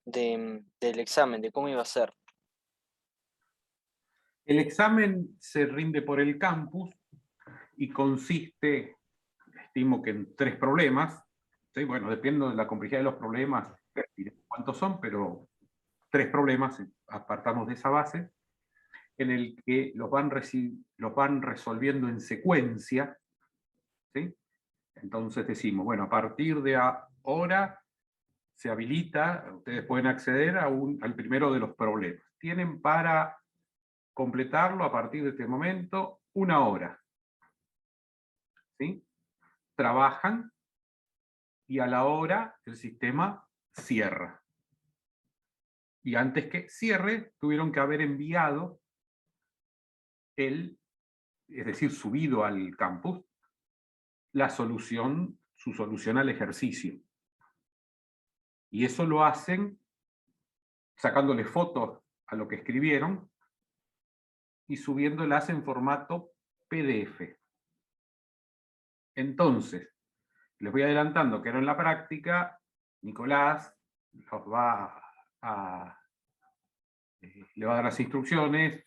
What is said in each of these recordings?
del examen, de cómo iba a ser. El examen se rinde por el campus y consiste, estimo que en 3 problemas. ¿Sí? Bueno, depende de la complejidad de los problemas, diré cuántos son, pero 3 problemas, apartamos de esa base, en el que los van resolviendo en secuencia. ¿Sí? Entonces decimos, bueno, a partir de ahora se habilita, ustedes pueden acceder al primero de los problemas. Tienen para completarlo a partir de este momento 1 hora. ¿Sí? Trabajan y a la hora el sistema cierra. Y antes que cierre, tuvieron que haber enviado es decir, subido al campus, su solución al ejercicio. Y eso lo hacen sacándole fotos a lo que escribieron y subiéndolas en formato PDF. Entonces, les voy adelantando que ahora en la práctica, Nicolás le va a dar las instrucciones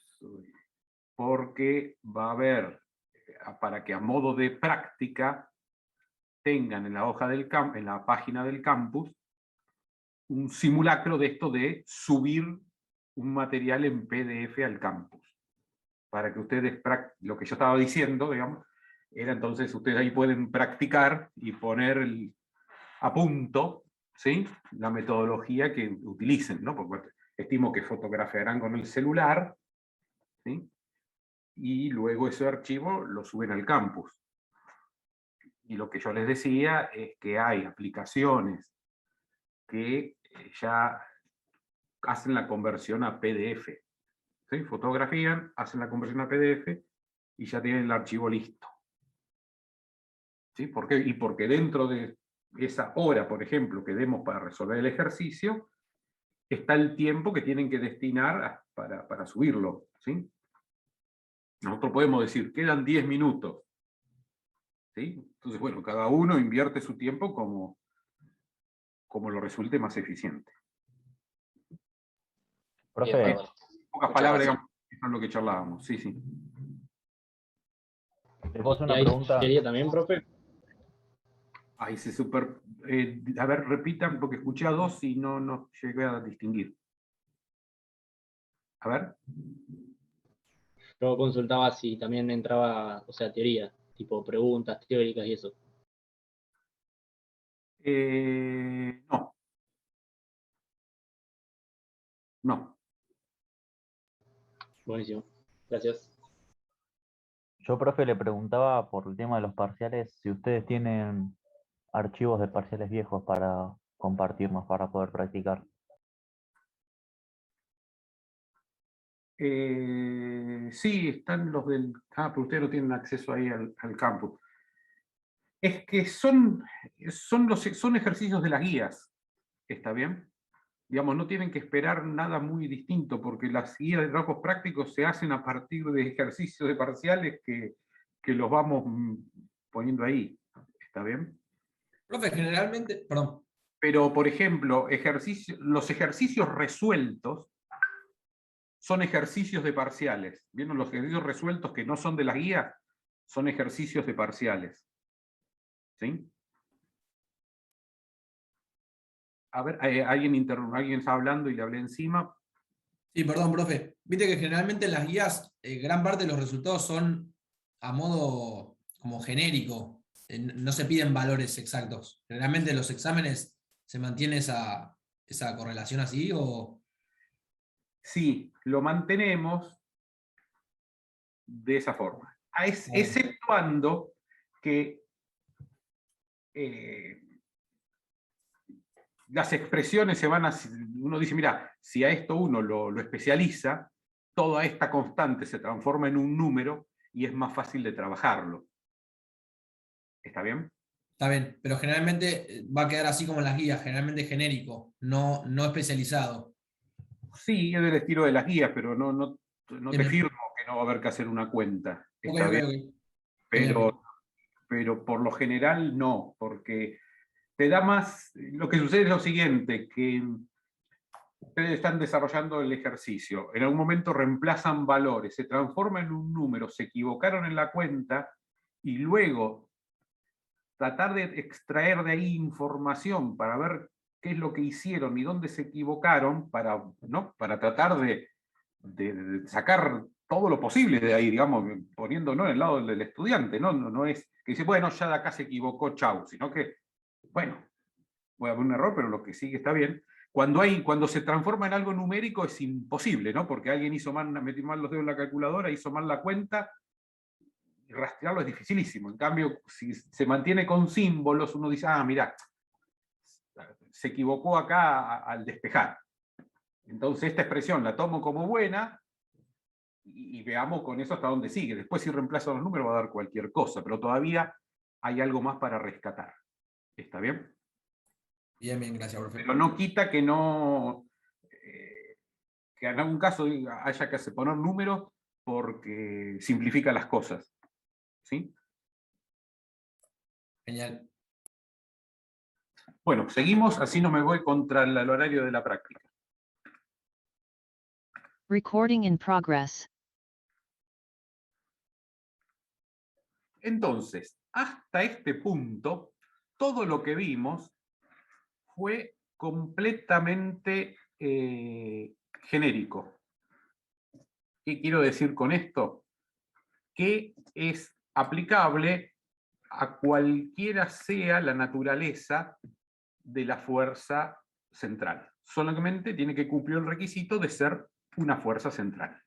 porque va a haber, para que a modo de práctica tengan en la hoja en la página del campus, un simulacro de esto de subir un material en PDF al campus. Para que ustedes, lo que yo estaba diciendo, digamos, era entonces ustedes ahí pueden practicar y poner a punto, ¿sí?, la metodología que utilicen, ¿no? Porque estimo que fotografiarán con el celular, ¿sí?, y luego ese archivo lo suben al campus. Y lo que yo les decía es que hay aplicaciones que ya hacen la conversión a PDF. ¿Sí? Fotografían, hacen la conversión a PDF y ya tienen el archivo listo. ¿Sí? ¿Por qué? Y porque dentro de esa hora, por ejemplo, que demos para resolver el ejercicio, está el tiempo que tienen que destinar para subirlo. ¿Sí? Nosotros podemos decir, quedan 10 minutos. ¿Sí? Entonces, bueno, cada uno invierte su tiempo como lo resulte más eficiente. Bien, Profe, En bárbaro. pocas Muchas palabras, gracias. digamos, eso es lo que charlábamos. Sí, sí. ¿le puedo hacer ¿Y una hay pregunta? teoría también, profe? Ahí se super... a ver, repitan, porque escuché a 2 y no llegué a distinguir. A ver. Yo consultaba si también entraba, o sea, teoría, tipo preguntas teóricas y eso. No. No. Buenísimo. Gracias. Yo, profe, le preguntaba por el tema de los parciales, si ustedes tienen archivos de parciales viejos para compartirnos, para poder practicar. Sí, están los del... pero ustedes no tienen acceso ahí al campus. Es que son ejercicios de las guías. ¿Está bien? Digamos, no tienen que esperar nada muy distinto, porque las guías de trabajos prácticos se hacen a partir de ejercicios de parciales que los vamos poniendo ahí. ¿Está bien? Profe, generalmente, perdón. Pero, por ejemplo, los ejercicios resueltos son ejercicios de parciales. ¿Vieron? Los ejercicios resueltos que no son de las guías son ejercicios de parciales. ¿Sí? A ver, alguien está hablando y le hablé encima. Sí, perdón, profe. Viste que generalmente en las guías gran parte de los resultados son a modo como genérico. No se piden valores exactos. Generalmente en los exámenes se mantiene esa correlación así o... Sí, lo mantenemos de esa forma. Exceptuando que las expresiones se van a... Uno dice, mira, si a esto uno lo especializa, toda esta constante se transforma en un número y es más fácil de trabajarlo. ¿Está bien? Está bien, pero generalmente va a quedar así como en las guías, generalmente genérico, no especializado. Sí, es del estilo de las guías, pero no te Bien. firmo que no va a haber que hacer una cuenta. Ok, Está ok, bien, ok. Genial. pero por lo general no, porque te da más... Lo que sucede es lo siguiente, que ustedes están desarrollando el ejercicio, en algún momento reemplazan valores, se transforma en un número, se equivocaron en la cuenta, y luego tratar de extraer de ahí información para ver qué es lo que hicieron y dónde se equivocaron para, ¿no? Para tratar de sacar todo lo posible de ahí, digamos, poniéndonos en el lado del estudiante, ¿no? No es que dice, bueno, ya de acá se equivocó, chau, sino que, bueno, puede haber un error, pero lo que sigue está bien. Cuando se transforma en algo numérico es imposible, ¿no? Porque alguien hizo mal, metió mal los dedos en la calculadora, hizo mal la cuenta, y rastrearlo es dificilísimo. En cambio, si se mantiene con símbolos, uno dice, ah, mira, se equivocó acá al despejar. Entonces esta expresión la tomo como buena y veamos con eso hasta dónde sigue. Después si reemplazo los números va a dar cualquier cosa, pero todavía hay algo más para rescatar. ¿Está bien? Bien, bien, gracias, profe. Pero no quita que no, que en algún caso haya que poner números porque simplifica las cosas. ¿Sí? Genial. Bueno, seguimos, así no me voy contra el horario de la práctica. Recording in progress. Entonces, hasta este punto, todo lo que vimos fue completamente genérico. ¿Qué quiero decir con esto? Que es aplicable a cualquiera sea la naturaleza de la fuerza central. Solamente tiene que cumplir el requisito de ser una fuerza central.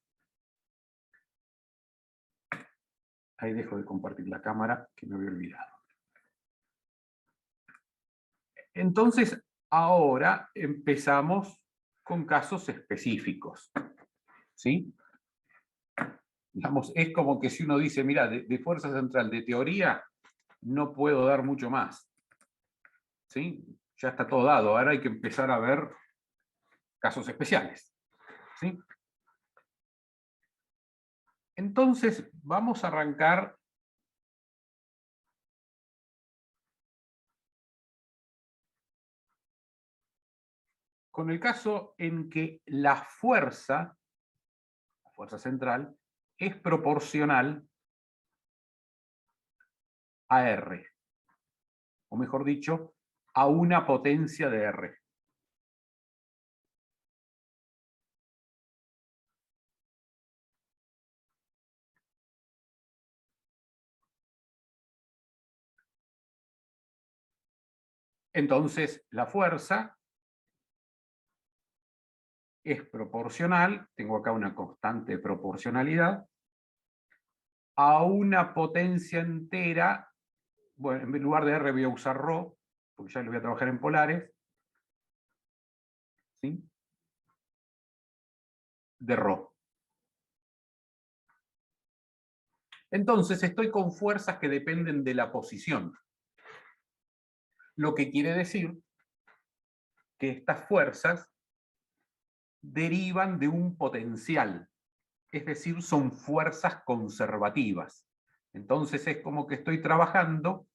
Ahí dejo de compartir la cámara, que me había olvidado. Entonces, ahora empezamos con casos específicos. ¿Sí? Digamos, es como que si uno dice, mira, de fuerza central, de teoría, no puedo dar mucho más. ¿Sí? Ya está todo dado, ahora hay que empezar a ver casos especiales. ¿Sí? Entonces, vamos a arrancar con el caso en que la fuerza central, es proporcional a R. O mejor dicho, a una potencia de R. Entonces, la fuerza es proporcional, tengo acá una constante de proporcionalidad, a una potencia entera, bueno, en lugar de R voy a usar ρ, porque ya lo voy a trabajar en polares, ¿sí? De ρ. Entonces estoy con fuerzas que dependen de la posición. Lo que quiere decir que estas fuerzas derivan de un potencial, es decir, son fuerzas conservativas. Entonces es como que estoy trabajando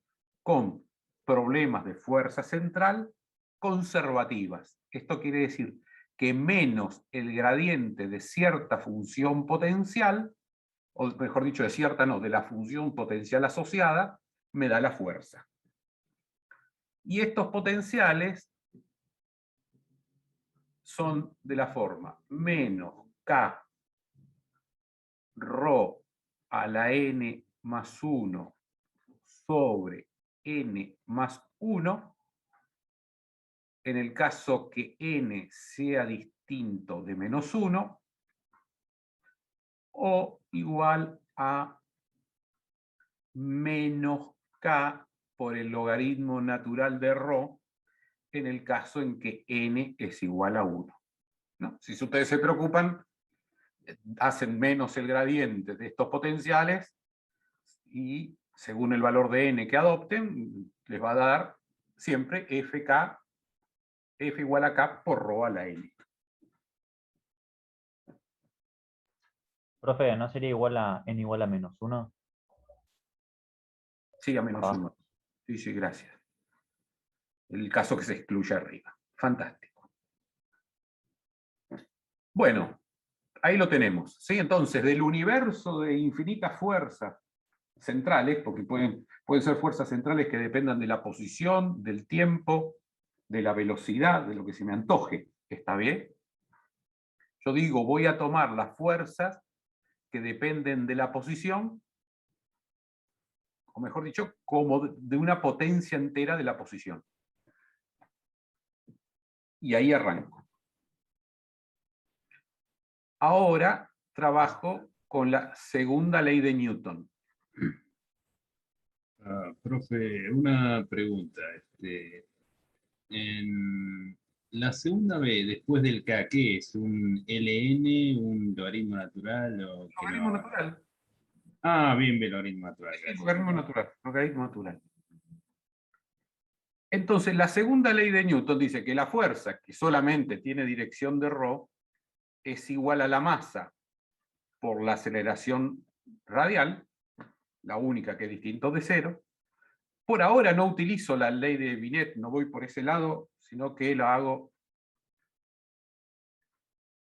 con problemas de fuerza central conservativas. Esto quiere decir que menos el gradiente de cierta función potencial, o mejor dicho, de cierta no, de la función potencial asociada, me da la fuerza. Y estos potenciales son de la forma menos K ρ a la n más 1 sobre n más 1, en el caso que n sea distinto de menos 1, o igual a menos k por el logaritmo natural de ρ, en el caso en que n es igual a 1. ¿No? Si ustedes se preocupan, hacen menos el gradiente de estos potenciales y según el valor de n que adopten, les va a dar siempre f igual a k por ρ a la n. Profe, ¿no sería igual a n igual a menos 1? Sí, a menos 1. Sí, sí, gracias. El caso que se excluye arriba. Fantástico. Bueno, ahí lo tenemos, ¿sí? Entonces, del universo de infinitas fuerzas centrales, porque pueden ser fuerzas centrales que dependan de la posición, del tiempo, de la velocidad, de lo que se me antoje, ¿está bien? Yo digo, voy a tomar las fuerzas que dependen de la posición, o mejor dicho, como de una potencia entera de la posición. Y ahí arranco. Ahora trabajo con la segunda ley de Newton. Profe, una pregunta. En la segunda B, después del K, ¿qué es? ¿Un LN, un logaritmo natural o qué Logaritmo no? natural. Ah, bien, logaritmo natural. Sí, Gracias. logaritmo natural. Logaritmo natural. Entonces, la segunda ley de Newton dice que la fuerza que solamente tiene dirección de ρ es igual a la masa por la aceleración radial, la única que es distinto de cero. Por ahora no utilizo la ley de Binet, no voy por ese lado, sino que lo hago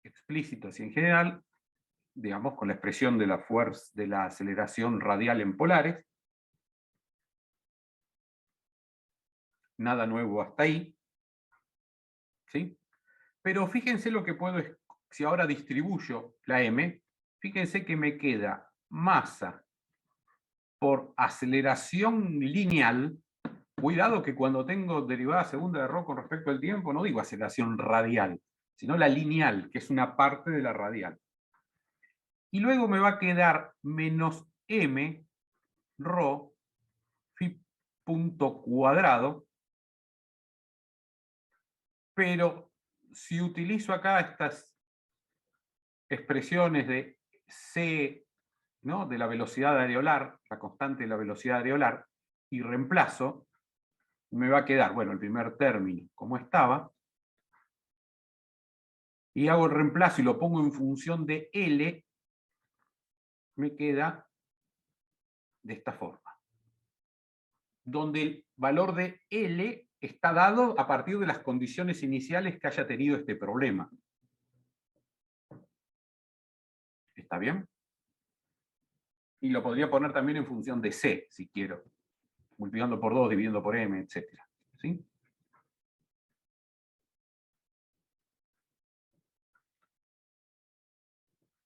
explícito así en general, digamos, con la expresión de la fuerza de la aceleración radial en polares. Nada nuevo hasta ahí. ¿Sí? Pero fíjense lo que puedo, si ahora distribuyo la m, fíjense que me queda masa por aceleración lineal. Cuidado que cuando tengo derivada segunda de ρ con respecto al tiempo, no digo aceleración radial, sino la lineal, que es una parte de la radial. Y luego me va a quedar menos m ρ phi punto cuadrado, pero si utilizo acá estas expresiones de c, ¿no?, de la velocidad areolar, la constante de la velocidad areolar, y reemplazo, me va a quedar, bueno, el primer término como estaba, y hago el reemplazo y lo pongo en función de L, me queda de esta forma, donde el valor de L está dado a partir de las condiciones iniciales que haya tenido este problema. ¿Está bien? Y lo podría poner también en función de C, si quiero, multiplicando por 2, dividiendo por M, etc. ¿Sí?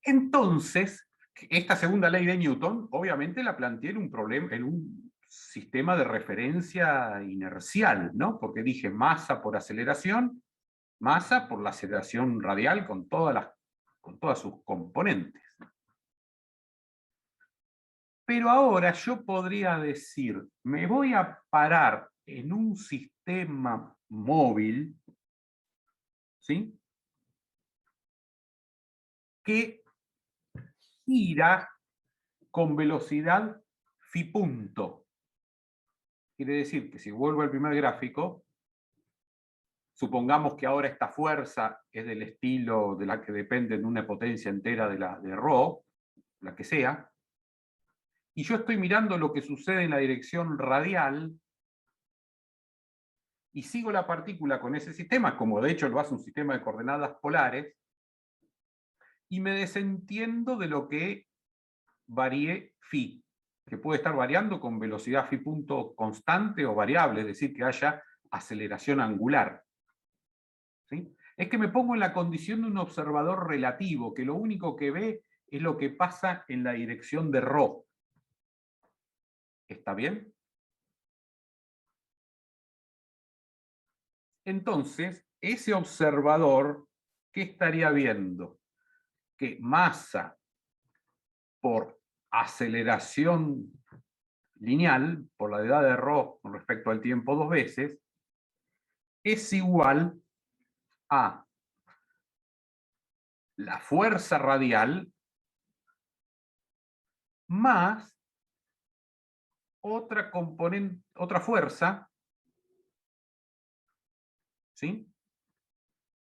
Entonces, esta segunda ley de Newton, obviamente la planteé en un problema, en un sistema de referencia inercial, ¿no? Porque dije masa por aceleración, masa por la aceleración radial con todas sus componentes. Pero ahora yo podría decir, me voy a parar en un sistema móvil, ¿sí?, que gira con velocidad phi punto. Quiere decir que si vuelvo al primer gráfico, supongamos que ahora esta fuerza es del estilo de la que depende de una potencia entera de ρ, la que sea, y yo estoy mirando lo que sucede en la dirección radial, y sigo la partícula con ese sistema, como de hecho lo hace un sistema de coordenadas polares, y me desentiendo de lo que varíe phi, que puede estar variando con velocidad phi punto constante o variable, es decir, que haya aceleración angular. ¿Sí? Es que me pongo en la condición de un observador relativo, que lo único que ve es lo que pasa en la dirección de ρ. ¿Está bien? Entonces, ese observador, ¿qué estaría viendo? Que masa por aceleración lineal, por la edad de ρ con respecto al tiempo 2 veces, es igual a la fuerza radial más otra componente, otra fuerza, ¿sí?,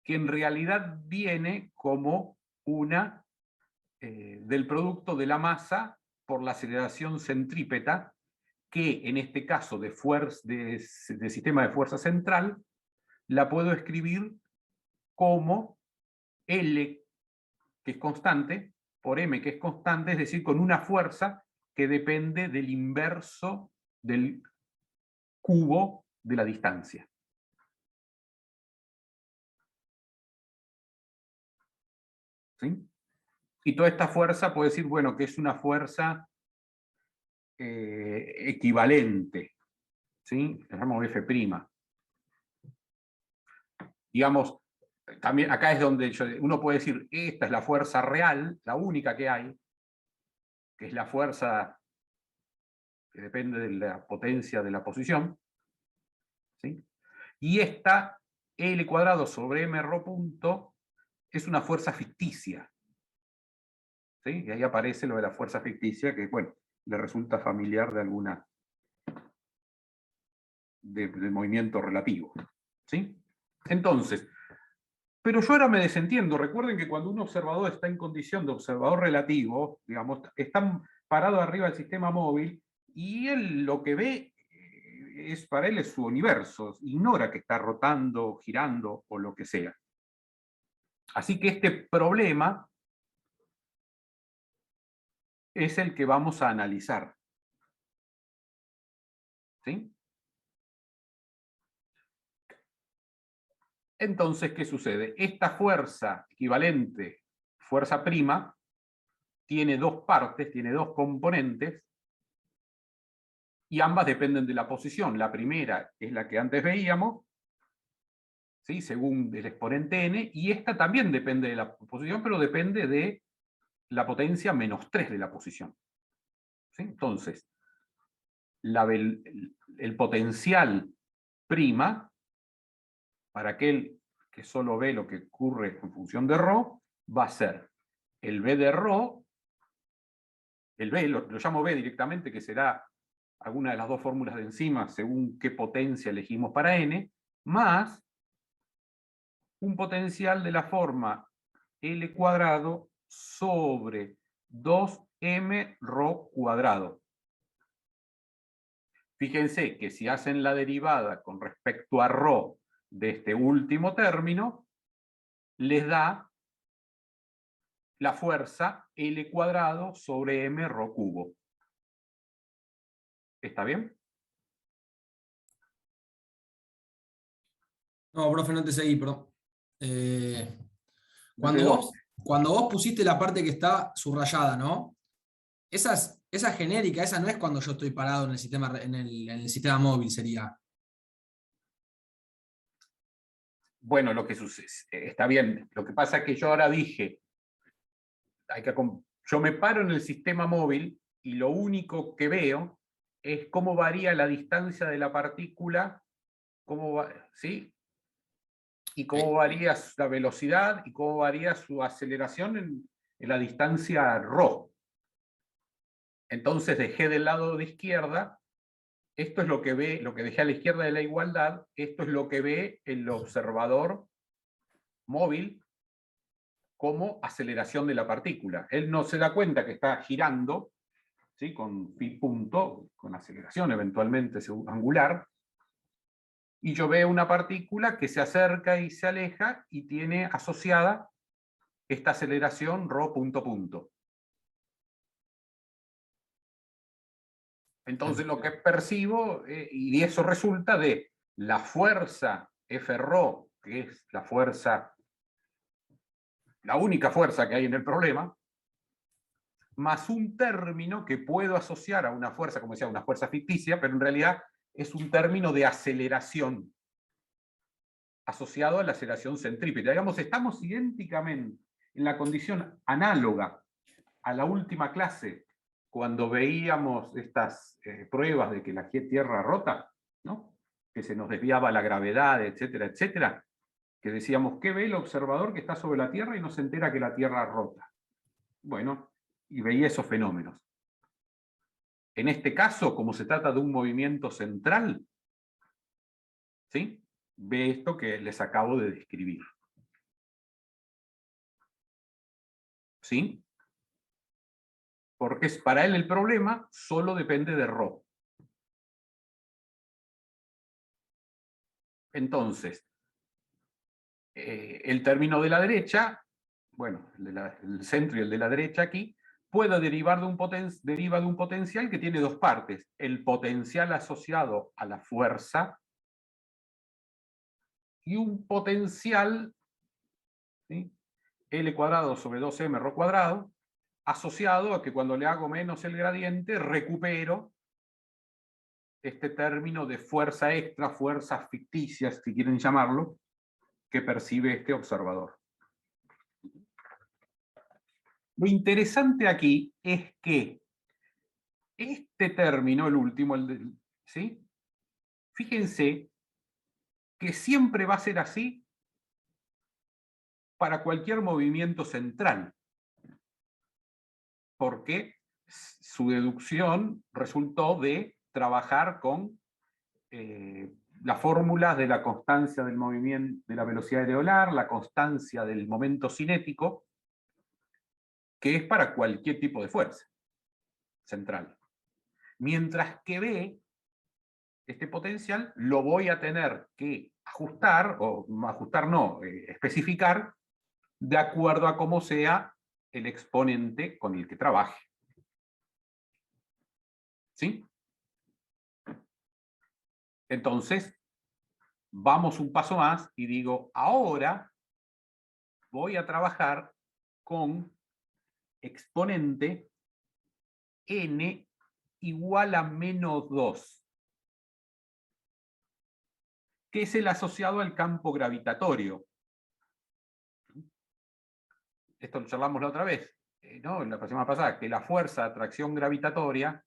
que en realidad viene como una del producto de la masa por la aceleración centrípeta, que en este caso de sistema de fuerza central, la puedo escribir como L que es constante, por m, que es constante, es decir, con una fuerza que depende del inverso del cubo de la distancia. ¿Sí? Y toda esta fuerza puede decir, bueno, que es una fuerza equivalente. ¿Sí? La llamamos F'. Digamos, también acá es donde uno puede decir, esta es la fuerza real, la única que hay, que es la fuerza que depende de la potencia de la posición. ¿Sí? Y esta, L² sobre mρ punto, es una fuerza ficticia. ¿Sí? Y ahí aparece lo de la fuerza ficticia, que bueno, le resulta familiar de alguna del movimiento relativo. ¿Sí? Entonces, pero yo ahora me desentiendo. Recuerden que cuando un observador está en condición de observador relativo, digamos, está parado arriba del sistema móvil, y él lo que ve para él es su universo, ignora que está rotando, girando o lo que sea. Así que este problema es el que vamos a analizar. ¿Sí? Entonces, ¿qué sucede? Esta fuerza equivalente, fuerza prima, tiene dos partes, tiene dos componentes, y ambas dependen de la posición. La primera es la que antes veíamos, ¿sí? Según el exponente n, y esta también depende de la posición, pero depende de la potencia -3 de la posición. ¿Sí? Entonces, el potencial prima, para aquel que solo ve lo que ocurre en función de ρ, va a ser el b de ρ, el b lo llamo b directamente, que será alguna de las dos fórmulas de encima, según qué potencia elegimos para n, más un potencial de la forma L² sobre 2mρ². Fíjense que si hacen la derivada con respecto a ρ de este último término, les da la fuerza L² sobre mρ³. ¿Está bien? No, profe, no te seguí, perdón. Eh, ¿De dónde? cuando vos pusiste la parte que está subrayada, ¿no? Esa genérica, esa no es cuando yo estoy parado en el sistema, en el sistema móvil, sería. Bueno, lo que sucede, está bien. Lo que pasa es que yo ahora dije, yo me paro en el sistema móvil y lo único que veo es cómo varía la distancia de la partícula, ¿sí? Y cómo varía la velocidad y cómo varía su aceleración en la distancia ρ. Entonces dejé del lado de izquierda, esto es lo que ve, lo que dejé a la izquierda de la igualdad, esto es lo que ve el observador móvil como aceleración de la partícula. Él no se da cuenta que está girando, ¿sí? Con phi punto, con aceleración eventualmente angular, y yo veo una partícula que se acerca y se aleja y tiene asociada esta aceleración ρ punto punto. Entonces lo que percibo, y eso resulta de la fuerza Fρ, que es la fuerza, la única fuerza que hay en el problema, más un término que puedo asociar a una fuerza, como decía, una fuerza ficticia, pero en realidad es un término de aceleración, asociado a la aceleración centrípeta. Digamos, estamos idénticamente en la condición análoga a la última clase, cuando veíamos estas pruebas de que la Tierra rota, ¿no? Que se nos desviaba la gravedad, etcétera, etcétera, que decíamos, ¿qué ve el observador que está sobre la Tierra y no se entera que la Tierra rota? Bueno, y veía esos fenómenos. En este caso, como se trata de un movimiento central, ¿sí? Ve esto que les acabo de describir. ¿Sí? Porque para él el problema solo depende de ρ. Entonces, el término de la derecha bueno, el centro y el de la derecha aquí, pueda derivar deriva de un potencial que tiene dos partes. El potencial asociado a la fuerza y un potencial, ¿sí?, L cuadrado sobre 2m ρ cuadrado, asociado a que cuando le hago menos el gradiente, recupero este término de fuerza extra, fuerzas ficticias, si quieren llamarlo, que percibe este observador. Lo interesante aquí es que este término, el último, ¿sí?, fíjense que siempre va a ser así para cualquier movimiento central, porque su deducción resultó de trabajar con las fórmulas de la constancia del movimiento, de la velocidad areolar, la constancia del momento cinético, que es para cualquier tipo de fuerza central. Mientras que B, este potencial, lo voy a tener que ajustar, o ajustar no, especificar, de acuerdo a cómo sea el exponente con el que trabaje. ¿Sí? Entonces, vamos un paso más y digo, ahora voy a trabajar con exponente n igual a menos 2, que es el asociado al campo gravitatorio. Esto lo charlamos la otra vez, ¿no?, en la próxima pasada, que la fuerza de atracción gravitatoria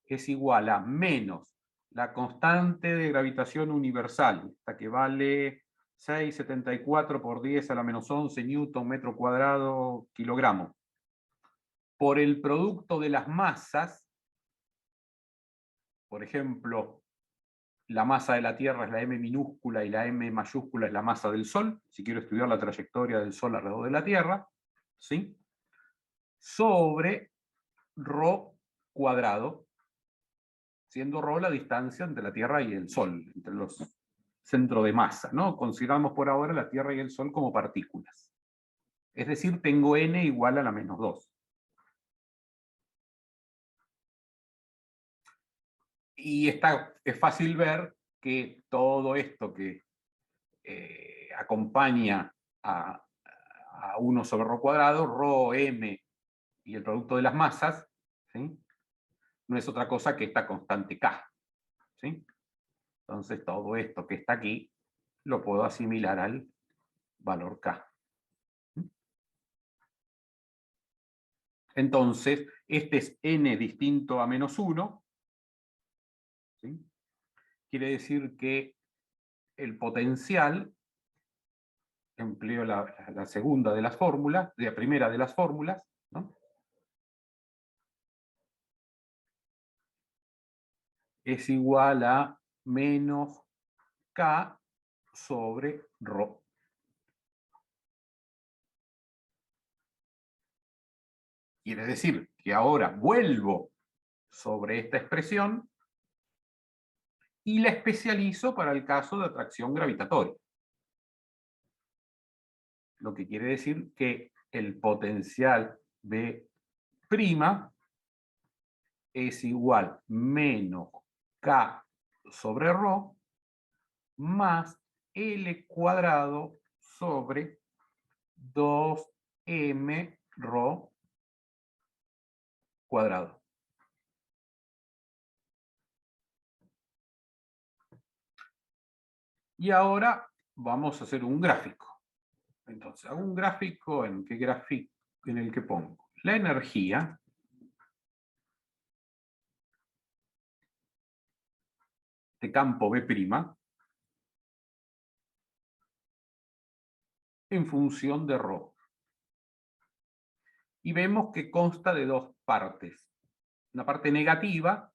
es igual a menos la constante de gravitación universal, esta que vale 6,74 por 10 a la menos 11 newton metro cuadrado kilogramo, por el producto de las masas. Por ejemplo, la masa de la Tierra es la m minúscula y la m mayúscula es la masa del Sol, si quiero estudiar la trayectoria del Sol alrededor de la Tierra, ¿sí?, sobre ρ cuadrado, siendo ρ la distancia entre la Tierra y el Sol, entre los centros de masa, ¿no? Consideramos por ahora la Tierra y el Sol como partículas. Es decir, tengo n igual a la menos 2. Y es fácil ver que todo esto que acompaña a 1 sobre ρ cuadrado, ρ, m y el producto de las masas, ¿sí?, no es otra cosa que esta constante K. ¿Sí? Entonces todo esto que está aquí lo puedo asimilar al valor K. Entonces, este es n distinto a menos 1. ¿Sí? Quiere decir que el potencial, empleo la segunda de las fórmulas, la primera de las fórmulas, ¿no?, es igual a menos K sobre ρ. Quiere decir que ahora vuelvo sobre esta expresión y la especializo para el caso de atracción gravitatoria. Lo que quiere decir que el potencial B' es igual menos K sobre ρ más L cuadrado sobre 2m ρ cuadrado. Y ahora vamos a hacer un gráfico. Entonces, hago un gráfico en el que pongo la energía de campo B' en función de ρ. Y vemos que consta de dos partes. Una parte negativa,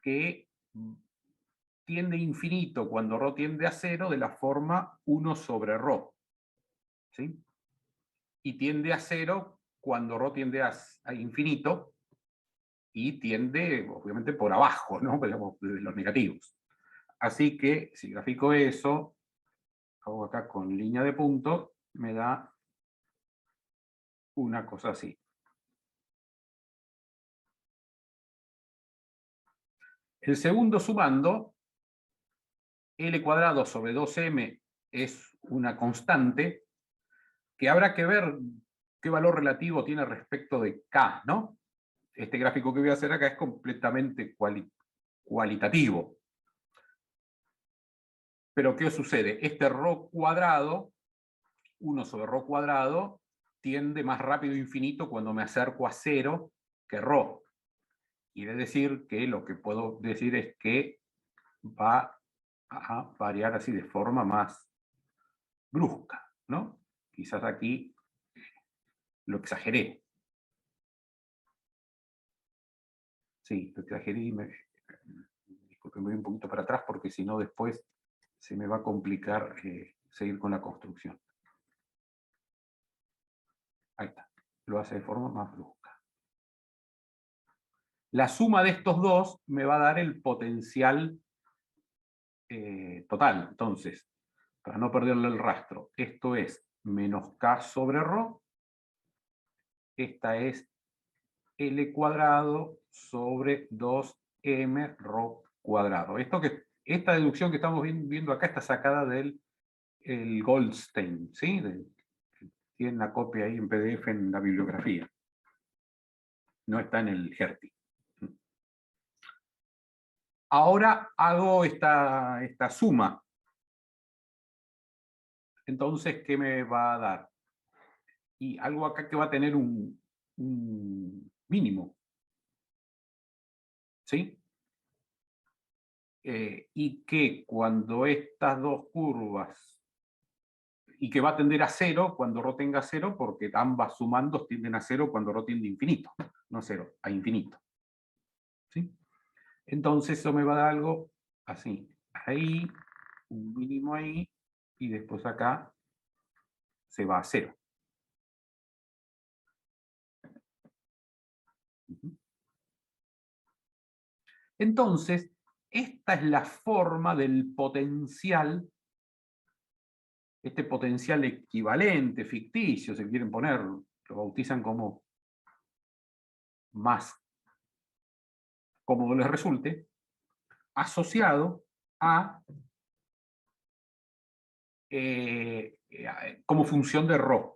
que tiende a infinito cuando ρ tiende a 0, de la forma 1 sobre ρ. ¿Sí? Y tiende a 0 cuando ρ tiende a infinito, y tiende, obviamente, por abajo, ¿no?, digamos, de los negativos. Así que, si grafico eso, hago acá con línea de punto, me da una cosa así. El segundo sumando, L cuadrado sobre 2M es una constante que habrá que ver qué valor relativo tiene respecto de K, ¿no? Este gráfico que voy a hacer acá es completamente cualitativo. Pero ¿qué sucede? Este ρ cuadrado, 1 sobre ρ cuadrado, tiende más rápido a infinito cuando me acerco a 0 que ρ. Quiere decir que lo que puedo decir es que va a variar así de forma más brusca, ¿no? Quizás aquí lo exageré. Sí, lo exageré y disculpen, me voy un poquito para atrás porque si no después se me va a complicar seguir con la construcción. Ahí está. Lo hace de forma más brusca. La suma de estos dos me va a dar el potencial total. Entonces, para no perderle el rastro, esto es menos K sobre ρ. Esta es L cuadrado sobre 2M ρ cuadrado. Esta deducción que estamos viendo acá está sacada del Goldstein, ¿sí? Tiene la copia ahí en PDF en la bibliografía. No está en el Hertie. Ahora hago esta suma. Entonces, ¿qué me va a dar? Y algo acá que va a tener un mínimo. ¿Sí? Y que cuando estas dos curvas, y que va a tender a 0 cuando ρ tenga 0, porque ambas sumando tienden a 0 cuando ρ tiende a infinito. No a 0, a infinito. ¿Sí? Entonces eso me va a dar algo así. Ahí, un mínimo ahí, y después acá se va a 0. Entonces, esta es la forma del potencial, este potencial equivalente, ficticio, si quieren ponerlo, lo bautizan como más cómodo les resulte, asociado a como función de ρ.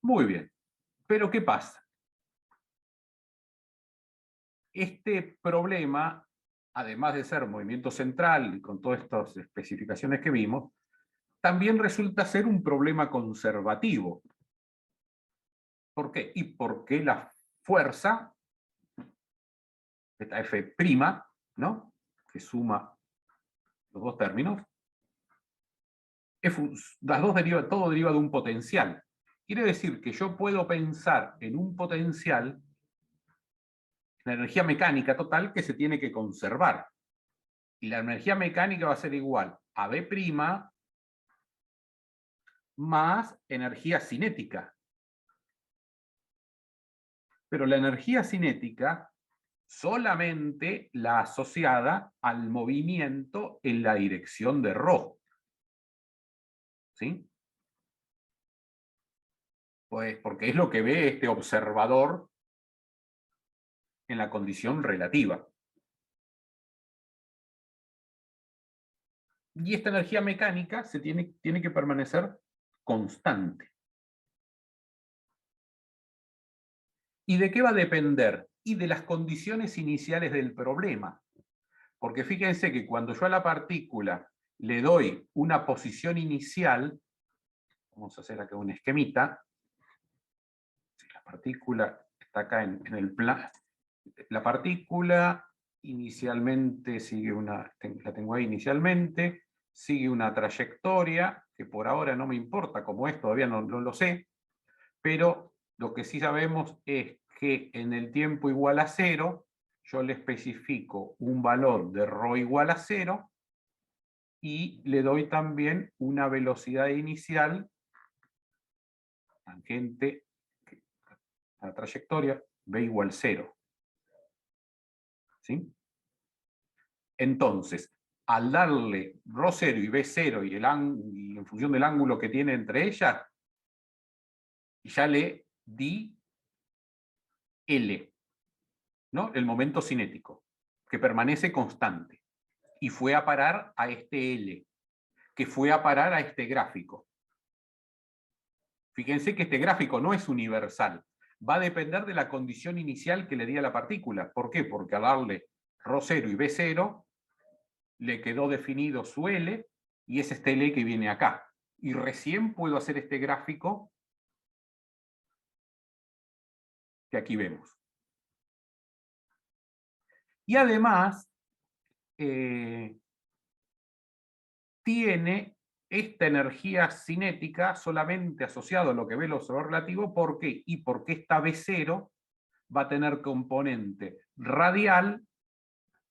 Muy bien, pero ¿qué pasa? Este problema, además de ser movimiento central y con todas estas especificaciones que vimos, también resulta ser un problema conservativo. ¿Por qué? Y porque la fuerza, esta F', ¿no? Que suma los dos términos, todo deriva de un potencial. Quiere decir que yo puedo pensar en un potencial, la energía mecánica total que se tiene que conservar. Y la energía mecánica va a ser igual a B' más energía cinética. Pero la energía cinética solamente la asociada al movimiento en la dirección de ρ. ¿Sí? Pues porque es lo que ve este observador en la condición relativa. Y esta energía mecánica tiene que permanecer constante. ¿Y de qué va a depender? Y de las condiciones iniciales del problema. Porque fíjense que cuando yo a la partícula le doy una posición inicial, vamos a hacer acá un esquemita, la partícula está acá en el plano, la partícula inicialmente sigue la tengo ahí inicialmente, sigue una trayectoria, que por ahora no me importa, como es, todavía no lo sé, pero lo que sí sabemos es que en el tiempo igual a 0, yo le especifico un valor de ρ igual a 0, y le doy también una velocidad inicial, tangente a la trayectoria, v igual 0. ¿Sí? Entonces, al darle ρ0 y B0 y en función del ángulo que tiene entre ellas, ya le di L, ¿no? El momento cinético, que permanece constante. Y fue a parar a este L, que fue a parar a este gráfico. Fíjense que este gráfico no es universal. Va a depender de la condición inicial que le di a la partícula. ¿Por qué? Porque al darle ρ0 y B0, le quedó definido su L, y es este L que viene acá. Y recién puedo hacer este gráfico que aquí vemos. Y además, tiene esta energía cinética solamente asociada a lo que ve el observador relativo. ¿Por qué? Y porque esta B0 va a tener componente radial,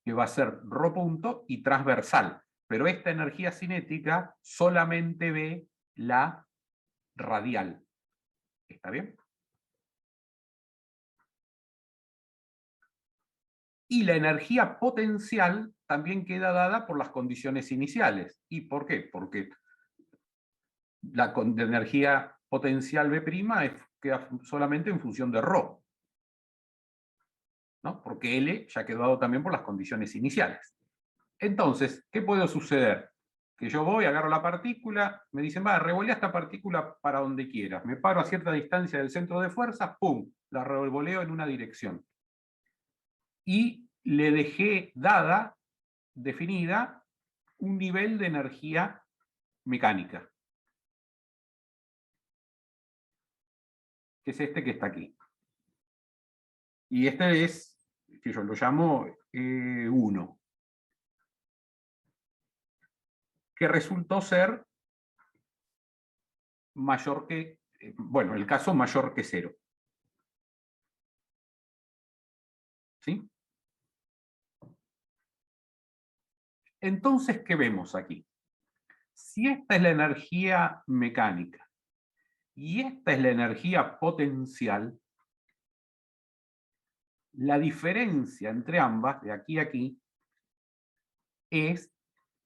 que va a ser ρ punto, y transversal. Pero esta energía cinética solamente ve la radial. ¿Está bien? Y la energía potencial también queda dada por las condiciones iniciales. ¿Y por qué? Porque la energía potencial B' queda solamente en función de ρ, ¿no? Porque L ya quedó dado también por las condiciones iniciales. Entonces, ¿qué puede suceder? Que yo voy, agarro la partícula, me dicen, va, revolea esta partícula para donde quieras. Me paro a cierta distancia del centro de fuerza, ¡pum! La revoleo en una dirección. Y le dejé dada, definida, un nivel de energía mecánica, que es este que está aquí. Y este es, que yo lo llamo 1, que resultó ser mayor que, bueno, el caso mayor que 0. ¿Sí? Entonces, ¿qué vemos aquí? Si esta es la energía mecánica y esta es la energía potencial, la diferencia entre ambas, de aquí a aquí, es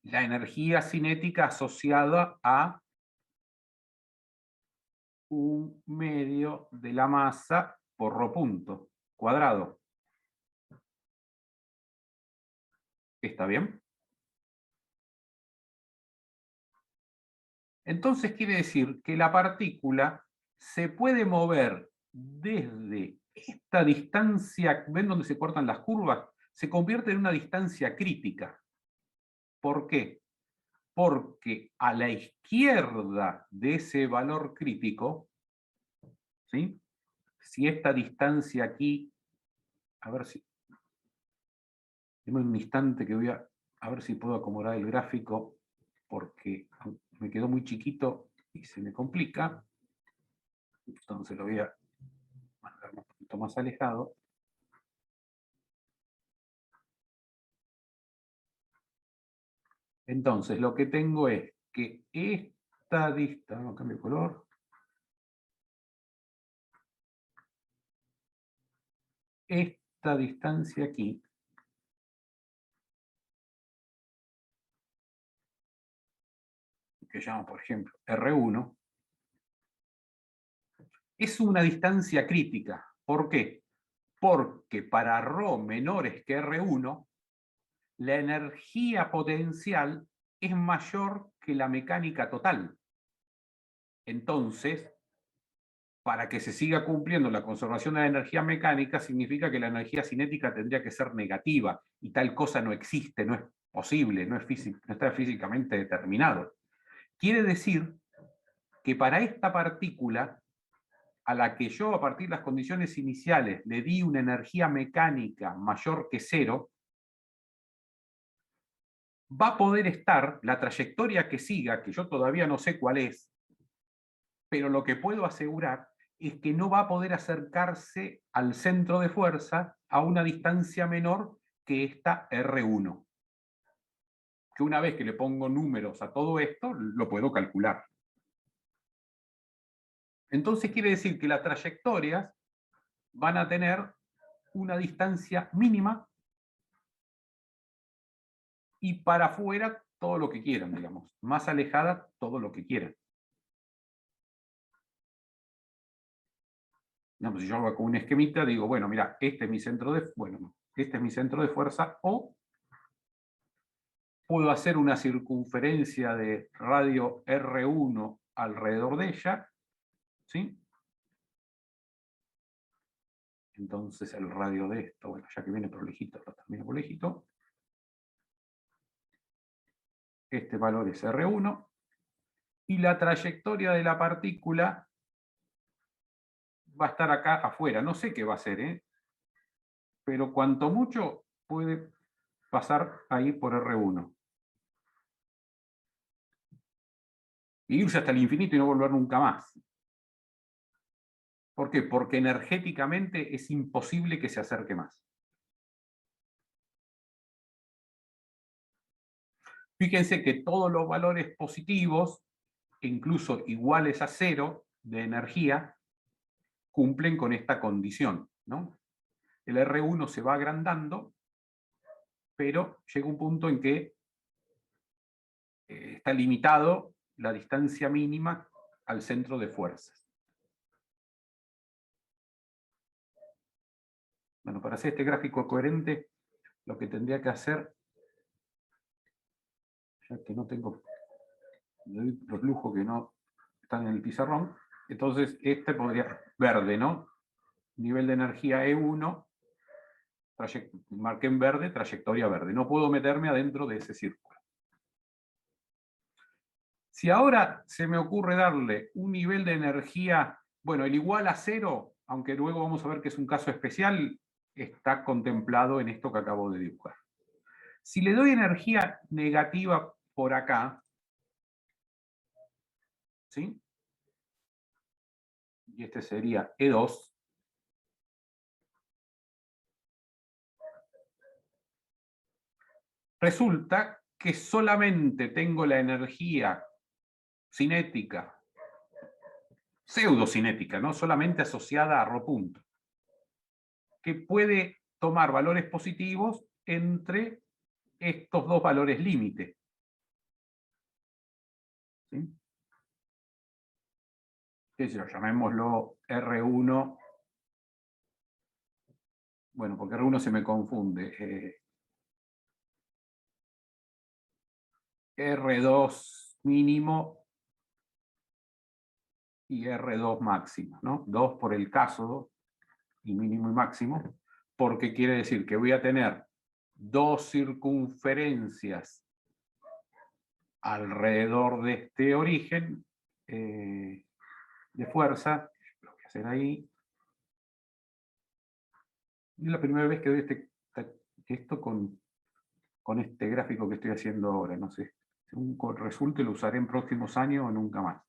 la energía cinética asociada a un medio de la masa por ρ punto cuadrado. ¿Está bien? Entonces quiere decir que la partícula se puede mover desde esta distancia, ¿ven dónde se cortan las curvas? Se convierte en una distancia crítica. ¿Por qué? Porque a la izquierda de ese valor crítico, ¿sí? Si esta distancia aquí, a ver si, deme un instante que voy a ver si puedo acomodar el gráfico, porque me quedó muy chiquito y se me complica. Entonces lo voy a mandar un poquito más alejado. Entonces lo que tengo es que esta distancia, no cambio de color, esta distancia aquí, que llamo por ejemplo R1, es una distancia crítica. ¿Por qué? Porque para ρ menores que R1, la energía potencial es mayor que la mecánica total. Entonces, para que se siga cumpliendo la conservación de la energía mecánica, significa que la energía cinética tendría que ser negativa, y tal cosa no existe, no es posible, no está físicamente determinado. Quiere decir que para esta partícula, a la que yo a partir de las condiciones iniciales le di una energía mecánica mayor que 0, va a poder estar la trayectoria que siga, que yo todavía no sé cuál es, pero lo que puedo asegurar es que no va a poder acercarse al centro de fuerza a una distancia menor que esta R1. Que una vez que le pongo números a todo esto, lo puedo calcular. Entonces quiere decir que las trayectorias van a tener una distancia mínima y para afuera todo lo que quieran, digamos. Más alejada, todo lo que quieran. Digamos, si yo hago con un esquemita, digo, bueno, mira, este es mi centro de fuerza, o puedo hacer una circunferencia de radio R1 alrededor de ella, ¿sí? Entonces el radio de esto, bueno, ya que viene prolijito, lo termino prolijito. Este valor es R1. Y la trayectoria de la partícula va a estar acá afuera. No sé qué va a ser, ¿eh? Pero cuanto mucho puede pasar ahí por R1. Y irse hasta el infinito y no volver nunca más. ¿Por qué? Porque energéticamente es imposible que se acerque más. Fíjense que todos los valores positivos, incluso iguales a 0 de energía, cumplen con esta condición, ¿no? El R1 se va agrandando, pero llega un punto en que está limitado la distancia mínima al centro de fuerzas. Bueno, para hacer este gráfico coherente, lo que tendría que hacer, ya que no tengo los lujos que no están en el pizarrón, entonces este podría, verde, ¿no? Nivel de energía E1, marqué en verde, trayectoria verde. No puedo meterme adentro de ese círculo. Si ahora se me ocurre darle un nivel de energía, bueno, el igual a 0, aunque luego vamos a ver que es un caso especial, está contemplado en esto que acabo de dibujar. Si le doy energía negativa por acá, ¿sí? Y este sería E2, resulta que solamente tengo la energía cinética, pseudocinética, ¿no? Solamente asociada a ρ punto, que puede tomar valores positivos entre estos dos valores límite. ¿Sí? ¿Qué sé yo? Llamémoslo R1. Bueno, porque R1 se me confunde. R2 mínimo y R2 máximo, ¿no? 2 por el caso, y mínimo y máximo, porque quiere decir que voy a tener dos circunferencias alrededor de este origen de fuerza. Lo voy a hacer ahí. Es la primera vez que doy esto con este gráfico que estoy haciendo ahora. No sé, según resulte lo usaré en próximos años o nunca más.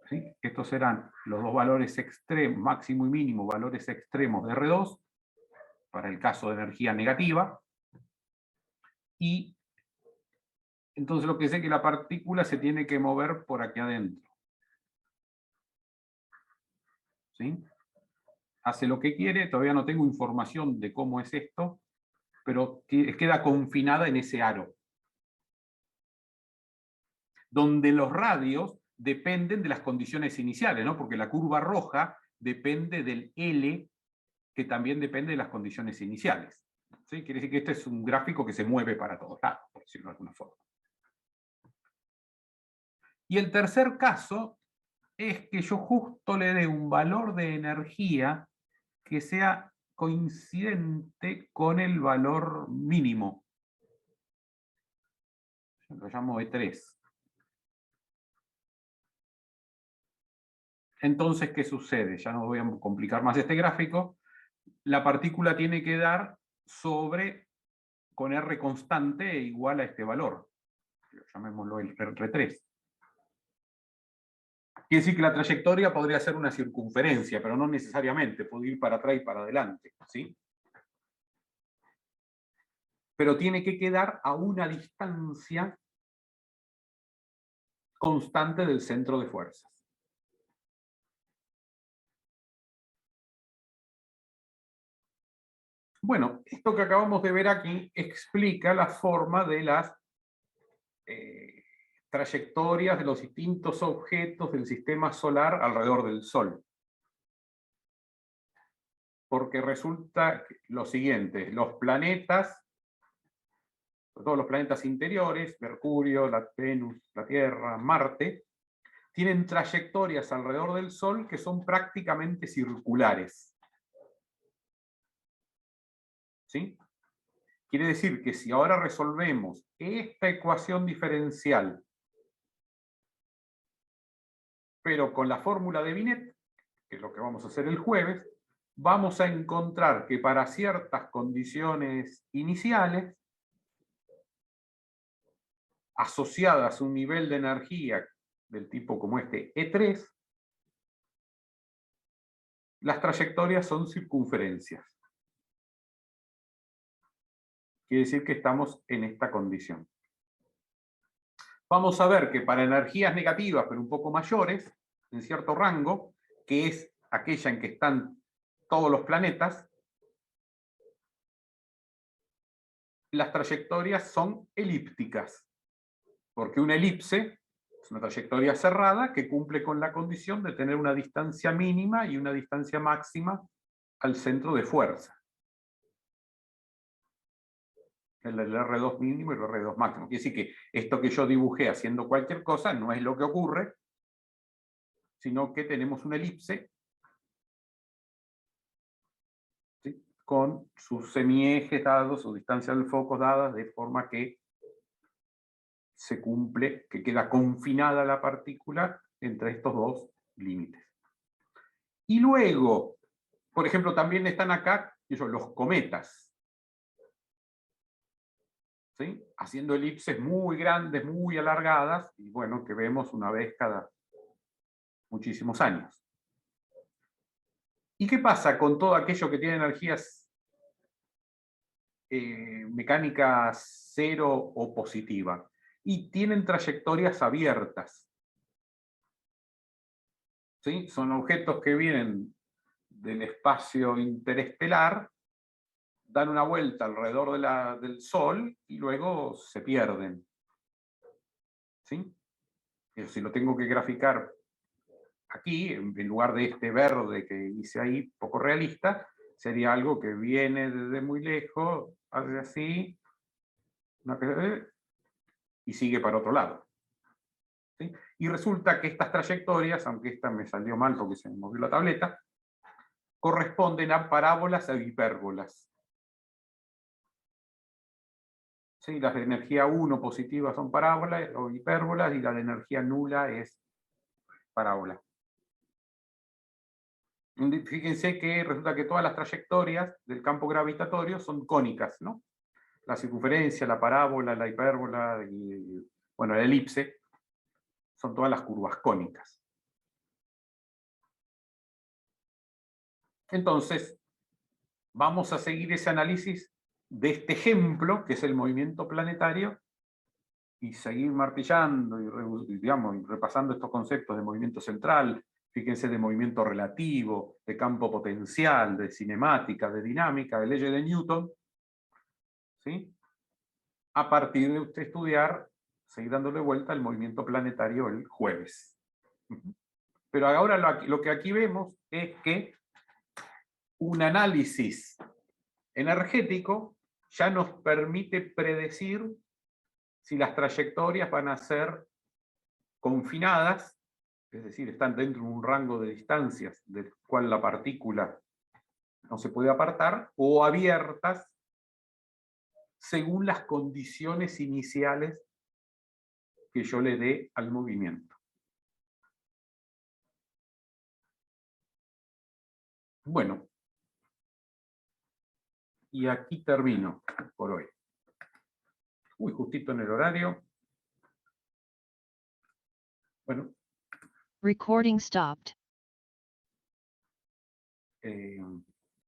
¿Sí? Estos serán los dos valores extremos, máximo y mínimo, valores extremos de R2, para el caso de energía negativa. Y entonces lo que sé es que la partícula se tiene que mover por aquí adentro. ¿Sí? Hace lo que quiere, todavía no tengo información de cómo es esto, pero queda confinada en ese aro, donde los radios dependen de las condiciones iniciales, ¿no? Porque la curva roja depende del L, que también depende de las condiciones iniciales. ¿Sí? Quiere decir que este es un gráfico que se mueve para todos lados, por decirlo de alguna forma. Y el tercer caso es que yo justo le dé un valor de energía que sea coincidente con el valor mínimo. Yo lo llamo E3. Entonces, ¿qué sucede? Ya no voy a complicar más este gráfico. La partícula tiene que dar sobre, con R constante, igual a este valor. Llamémoslo el R3. Quiere decir que la trayectoria podría ser una circunferencia, pero no necesariamente, puede ir para atrás y para adelante, ¿sí? Pero tiene que quedar a una distancia constante del centro de fuerzas. Bueno, esto que acabamos de ver aquí explica la forma de las trayectorias de los distintos objetos del sistema solar alrededor del Sol. Porque resulta lo siguiente, los planetas, sobre todo los planetas interiores, Mercurio, la Venus, la Tierra, Marte, tienen trayectorias alrededor del Sol que son prácticamente circulares. ¿Sí? Quiere decir que si ahora resolvemos esta ecuación diferencial, pero con la fórmula de Binet, que es lo que vamos a hacer el jueves, vamos a encontrar que para ciertas condiciones iniciales, asociadas a un nivel de energía del tipo como este E3, las trayectorias son circunferencias. Quiere decir que estamos en esta condición. Vamos a ver que para energías negativas, pero un poco mayores, en cierto rango, que es aquella en que están todos los planetas, las trayectorias son elípticas, porque una elipse es una trayectoria cerrada que cumple con la condición de tener una distancia mínima y una distancia máxima al centro de fuerza. El R2 mínimo y el R2 máximo. Quiere decir que esto que yo dibujé haciendo cualquier cosa no es lo que ocurre, sino que tenemos una elipse, ¿sí?, con sus semiejes dados, sus distancias del foco dadas, de forma que se cumple, que queda confinada la partícula entre estos dos límites. Y luego, por ejemplo, también están acá los cometas, ¿sí?, haciendo elipses muy grandes, muy alargadas, y bueno, que vemos una vez cada muchísimos años. ¿Y qué pasa con todo aquello que tiene energías mecánicas cero o positiva? Y tienen trayectorias abiertas. ¿Sí? Son objetos que vienen del espacio interestelar, dan una vuelta alrededor del Sol y luego se pierden. ¿Sí? Si lo tengo que graficar aquí, en lugar de este verde que hice ahí, poco realista, sería algo que viene desde muy lejos, hace así, y sigue para otro lado. ¿Sí? Y resulta que estas trayectorias, aunque esta me salió mal porque se me movió la tableta, corresponden a parábolas e hipérbolas. ¿Sí? Las de energía 1 positiva son parábolas o hipérbolas, y la de energía nula es parábola. Fíjense que resulta que todas las trayectorias del campo gravitatorio son cónicas, ¿no? La circunferencia, la parábola, la hipérbola y, bueno, la elipse, son todas las curvas cónicas. Entonces, vamos a seguir ese análisis de este ejemplo, que es el movimiento planetario, y seguir martillando y, digamos, y repasando estos conceptos de movimiento central, fíjense, de movimiento relativo, de campo potencial, de cinemática, de dinámica, de leyes de Newton, ¿sí?, a partir de usted estudiar, seguir dándole vuelta al movimiento planetario el jueves. Pero ahora lo que aquí vemos es que un análisis energético ya nos permite predecir si las trayectorias van a ser confinadas, es decir, están dentro de un rango de distancias del cual la partícula no se puede apartar, o abiertas según las condiciones iniciales que yo le dé al movimiento. Bueno, y aquí termino por hoy. Uy, justito en el horario. Bueno. Recording stopped.